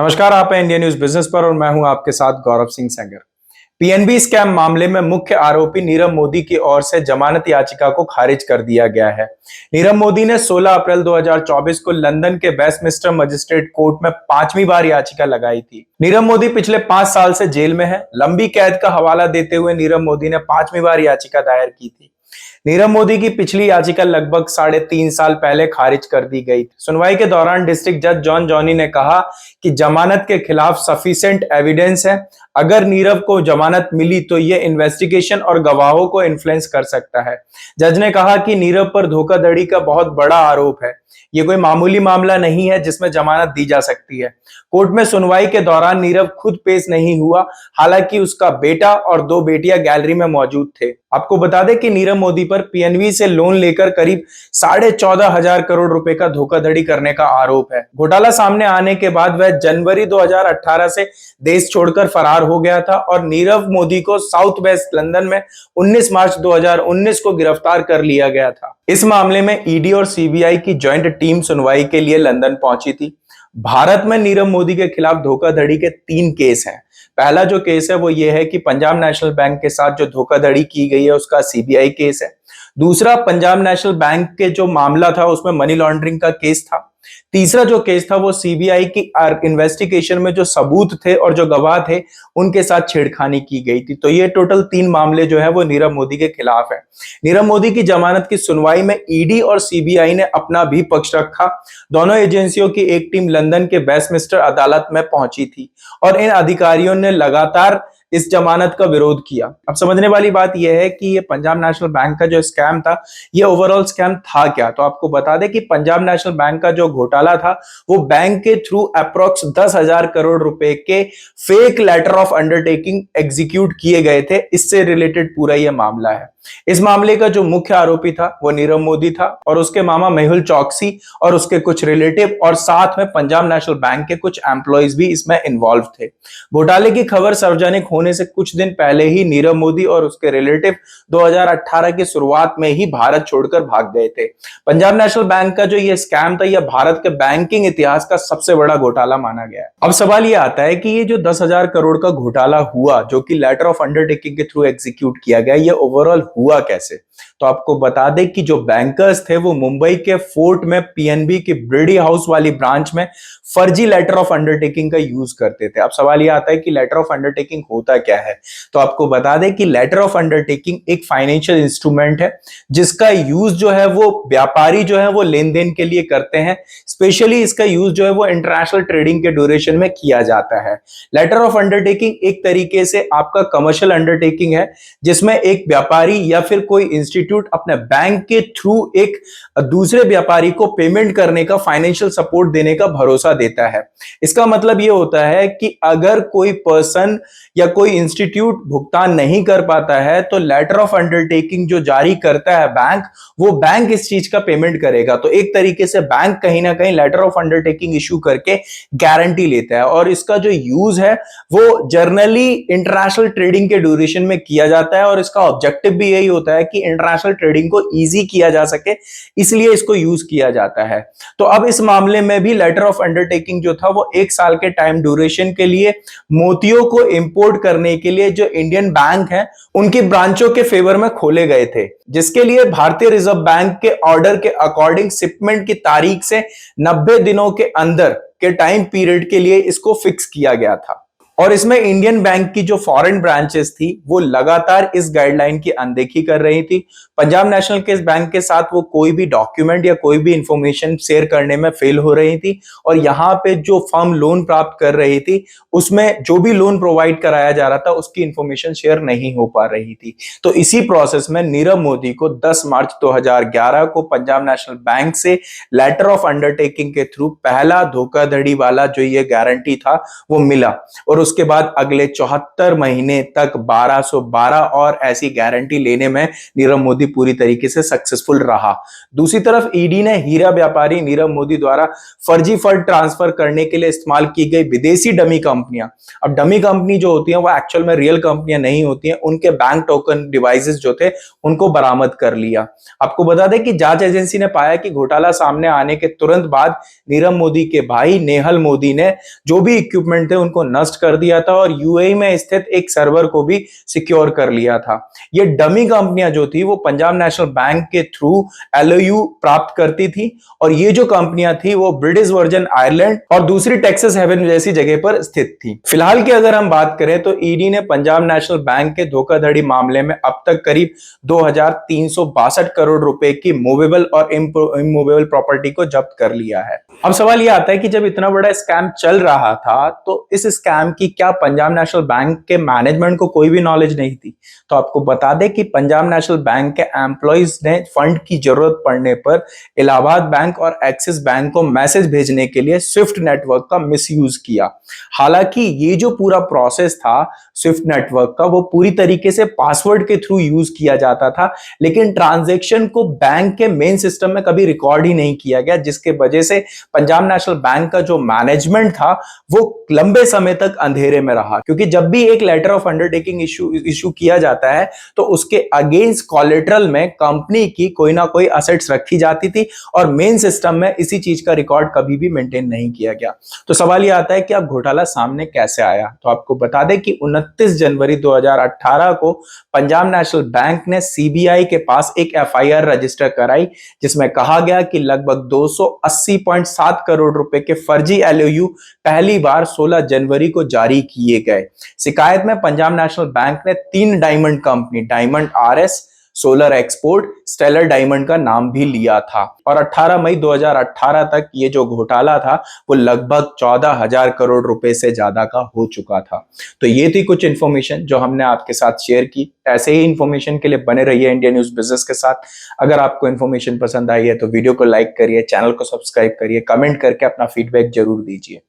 नमस्कार, आप हैं इंडिया न्यूज बिजनेस पर और मैं हूं आपके साथ गौरव सिंह सेंगर। पीएनबी स्कैम मामले में मुख्य आरोपी नीरव मोदी की ओर से जमानत याचिका को खारिज कर दिया गया है। नीरव मोदी ने 16 अप्रैल 2024 को लंदन के वेस्टमिंस्टर मजिस्ट्रेट कोर्ट में 5वीं बार याचिका लगाई थी। नीरव मोदी पिछले 5 साल से जेल में है। लंबी कैद का हवाला देते हुए नीरव मोदी ने 5वीं बार याचिका दायर की थी। नीरव मोदी की पिछली याचिका लगभग 3.5 साल पहले खारिज कर दी गई। सुनवाई के दौरान डिस्ट्रिक्ट जज जॉन जॉनी ने कहा कि जमानत के खिलाफ सफिशिएंट एविडेंस है। अगर नीरव को जमानत मिली तो यह इन्वेस्टिगेशन और गवाहों को इन्फ्लुएंस कर सकता है। जज ने कहा कि नीरव पर धोखाधड़ी का बहुत बड़ा आरोप है। यह कोई मामूली मामला नहीं है जिसमें जमानत दी जा सकती है। कोर्ट में सुनवाई के दौरान नीरव खुद पेश नहीं हुआ, हालांकि उसका बेटा और 2 बेटियां गैलरी में मौजूद थे। आपको बता दें कि नीरव मोदी पर पीएनबी से लोन लेकर करीब 14,500 करोड़ रुपए का धोखाधड़ी करने का आरोप है। घोटाला सामने आने के बाद वह जनवरी 2018 से देश छोड़कर फरार हो गया था और नीरव मोदी को साउथ वेस्ट लंदन में 19 मार्च 2019 को गिरफ्तार कर लिया गया था। इस मामले में ईडी और सीबीआई की ज्वाइंट टीम सुनवाई के लिए लंदन पहुंची थी। भारत में नीरव मोदी के खिलाफ धोखाधड़ी के 3 केस हैं। पहला जो केस है वो ये है कि पंजाब नेशनल बैंक के साथ जो धोखाधड़ी की गई है उसका सीबीआई केस है। दूसरा, पंजाब नेशनल बैंक के जो मामला था उसमें मनी लॉन्ड्रिंग का केस था। तीसरा जो केस था वो सीबीआई की इन्वेस्टिगेशन में जो सबूत थे और जो गवाह थे उनके साथ छेड़खानी की गई थी। तो ये टोटल 3 मामले जो है वो नीरव मोदी के खिलाफ है। नीरव मोदी की जमानत की सुनवाई में ईडी और सीबीआई ने अपना भी पक्ष रखा। दोनों एजेंसियों की एक टीम लंदन के वेस्टमिंस्टर अदालत में पहुंची थी और इन अधिकारियों ने लगातार इस जमानत का विरोध किया। अब समझने वाली बात यह है कि ये पंजाब नेशनल बैंक का जो स्कैम था, ये ओवरऑल स्कैम था क्या। तो आपको बता दें कि पंजाब नेशनल बैंक का जो घोटाला था वो बैंक के थ्रू अप्रोक्स 10,000 करोड़ रुपए के fake letter of undertaking execute किए गए थे। इससे रिलेटेड पूरा यह मामला है। इस मामले का जो मुख्य आरोपी था वो नीरव मोदी था और उसके मामा मेहुल चौकसी और उसके कुछ रिलेटिव और साथ में पंजाब नेशनल बैंक के कुछ एम्प्लॉयज भी इसमें इन्वॉल्व थे। घोटाले की खबर सार्वजनिक होने से कुछ दिन पहले ही नीरव मोदी और उसके रिलेटिव 2018 की शुरुआत में ही भारत छोड़कर भाग गए थे। पंजाब नेशनल बैंक का जो ये स्कैम था, यह भारत के बैंकिंग इतिहास का सबसे बड़ा घोटाला माना गया है। अब सवाल यह आता है कि ये जो 10,000 करोड़ का घोटाला हुआ, जो कि लेटर ऑफ अंडरटेकिंग के थ्रू एग्जीक्यूट किया गया, ये ओवरऑल हुआ कैसे। तो आपको बता दें कि जो बैंकर्स थे वो मुंबई के फोर्ट में पीएनबी की ब्रिडी हाउस वाली ब्रांच में फर्जी लेटर ऑफ अंडरटेकिंग का यूज करते थे। अब सवाल यह आता है कि लेटर ऑफ अंडरटेकिंग होता क्या है। तो आपको बता दें कि लेटर ऑफ अंडरटेकिंग एक फाइनेंशियल इंस्ट्रूमेंट है जिसका यूज जो है वो व्यापारी जो है वो लेन देन के लिए करते हैं। स्पेशली इसका यूज जो है वो इंटरनेशनल ट्रेडिंग के ड्यूरेशन में किया जाता है। लेटर ऑफ अंडरटेकिंग एक तरीके से आपका कमर्शियल अंडरटेकिंग है जिसमें एक व्यापारी या फिर कोई इंस्टीट्यूट अपने बैंक के थ्रू एक दूसरे व्यापारी को पेमेंट करने का, फाइनेंशियल सपोर्ट देने का भरोसा देता है। इसका मतलब यह होता है कि अगर कोई पर्सन या कोई इंस्टीट्यूट भुगतान नहीं कर पाता है तो लेटर ऑफ अंडरटेकिंग जो जारी करता है बैंक, वो बैंक इस चीज का पेमेंट करेगा। तो एक तरीके से बैंक कहीं ना कहीं लेटर ऑफ अंडरटेकिंग इशू करके गारंटी लेता है और इसका जो यूज है वो जर्नली इंटरनेशनल ट्रेडिंग के ड्यूरेशन में किया जाता है और इसका ऑब्जेक्टिव भी यही होता है कि इंटरनेशनल ट्रेडिंग को इजी किया जा सके, इसलिए इसको यूज किया जाता है। तो अब इस मामले में भी लेटर ऑफ अंडरटेकिंग जो था वो 1 साल के टाइम ड्यूरेशन के लिए मोतियों को इंपोर्ट करने के लिए जो इंडियन बैंक है उनकी ब्रांचों के फेवर में खोले गए थे, जिसके लिए भारतीय रिजर्व बैंक के ऑर्डर के अकॉर्डिंग शिपमेंट की तारीख से 90 दिनों के अंदर के टाइम पीरियड के लिए इसको फिक्स किया गया था। और इसमें इंडियन बैंक की जो फॉरेन ब्रांचेस थी वो लगातार इस गाइडलाइन की अनदेखी कर रही थी। पंजाब नेशनल के बैंक के साथ वो कोई भी डॉक्यूमेंट या कोई भी इंफॉर्मेशन शेयर करने में फेल हो रही थी और यहाँ पे जो फर्म लोन प्राप्त कर रही थी उसमें जो भी लोन प्रोवाइड कराया जा रहा था उसकी इंफॉर्मेशन शेयर नहीं हो पा रही थी। तो इसी प्रोसेस में नीरव मोदी को 10 मार्च 2011 को पंजाब नेशनल बैंक से लेटर ऑफ अंडरटेकिंग के थ्रू पहला धोखाधड़ी वाला जो ये गारंटी था वो मिला और उसके बाद अगले 74 महीने तक 1212 और ऐसी गारंटी लेने में नीरव मोदी पूरी तरीके से सक्सेसफुल रहा। दूसरी तरफ ईडी ने हीरा व्यापारी नीरव मोदी द्वारा फर्जी फंड ट्रांसफर करने के लिए इस्तेमाल की गई विदेशी डमी कंपनियां, अब डमी कंपनी जो होती हैं वो एक्चुअल में रियल कंपनियां नहीं होती हैं, उनके बैंक टोकन डिवाइसेस जो थे उनको बरामद कर लिया। आपको बता दें कि जांच एजेंसी ने पाया कि घोटाला सामने आने के तुरंत बाद नीरव मोदी के भाई नेहल मोदी ने जो भी इक्विपमेंट थे उनको नष्ट कर दिया था और यूएई में स्थित एक सर्वर को भी सिक्योर कर लिया था। ये डमी कंपनियां जो थी वो पंजाब नेशनल बैंक के थ्रू एलओयू प्राप्त करती थी और ये जो कंपनियां थी वो ब्रिटिश वर्जन आयरलैंड और दूसरी टेक्सास हेवन जैसी जगह पर स्थित थी। फिलहाल की अगर हम बात करें तो ईडी ने पंजाब नेशनल बैंक के धोखाधड़ी मामले में अब तक करीब 2362 करोड़ रुपए की मूवेबल और इमूवेबल प्रॉपर्टी को जब्त कर लिया है। अब सवाल यह आता है कि जब इतना बड़ा स्कैम चल रहा था तो इस स्कैम की क्या पंजाब नेशनल बैंक के मैनेजमेंट को कोई भी नॉलेज नहीं थी? तो आपको बता दें कि पंजाब नेशनल बैंक के एम्प्लॉइज ने फंड की जरूरत पड़ने पर इलाहाबाद बैंक और एक्सिस बैंक को मैसेज भेजने के लिए स्विफ्ट नेटवर्क का मिसयूज किया। हालांकि ये जो पूरा प्रोसेस था स्विफ्ट नेटवर्क का वो पूरी तरीके से पासवर्ड के थ्रू यूज किया जाता था, लेकिन ट्रांजैक्शन को बैंक के मेन सिस्टम में कभी रिकॉर्ड ही नहीं किया गया, जिसके वजह से पंजाब नेशनल बैंक का जो मैनेजमेंट था वो लंबे समय तक अंधेरे में रहा। क्योंकि जब भी एक लेटर ऑफ अंडरटेकिंग इशू किया जाता है तो उसके अगेंस्ट कोलेटरल में कंपनी की कोई ना कोई असेट्स रखी जाती थी और मेन सिस्टम में इसी चीज का रिकॉर्ड कभी भी मेंटेन नहीं किया गया। तो सवाल यह आता है कि अब घोटाला सामने कैसे आया? तो आपको बता दें कि 29 जनवरी 2018 को पंजाब नेशनल बैंक ने सीबीआई के पास एक एफआईआर रजिस्टर कराई जिसमें कहा गया कि लगभग 280.7 करोड़ रुपए के फर्जी एलओयू पहली बार 16 जनवरी को जारी किए गए। शिकायत में पंजाब नेशनल बैंक ने 3 diamond company diamond RS, solar export, stellar diamond का नाम भी लिया था और 18 मई 2018 तक ये जो घोटाला था वो लगभग 14,000 करोड़ रुपए से ज्यादा का हो चुका था। तो ये थी कुछ इंफॉर्मेशन जो हमने आपके साथ शेयर की। ऐसे ही इंफॉर्मेशन के लिए बने रहिए इंडिया न्यूज बिजनेस के साथ। अगर आपको इंफॉर्मेशन पसंद आई है तो वीडियो को लाइक करिए, चैनल को सब्सक्राइब करिए, कमेंट करके अपना फीडबैक जरूर दीजिए।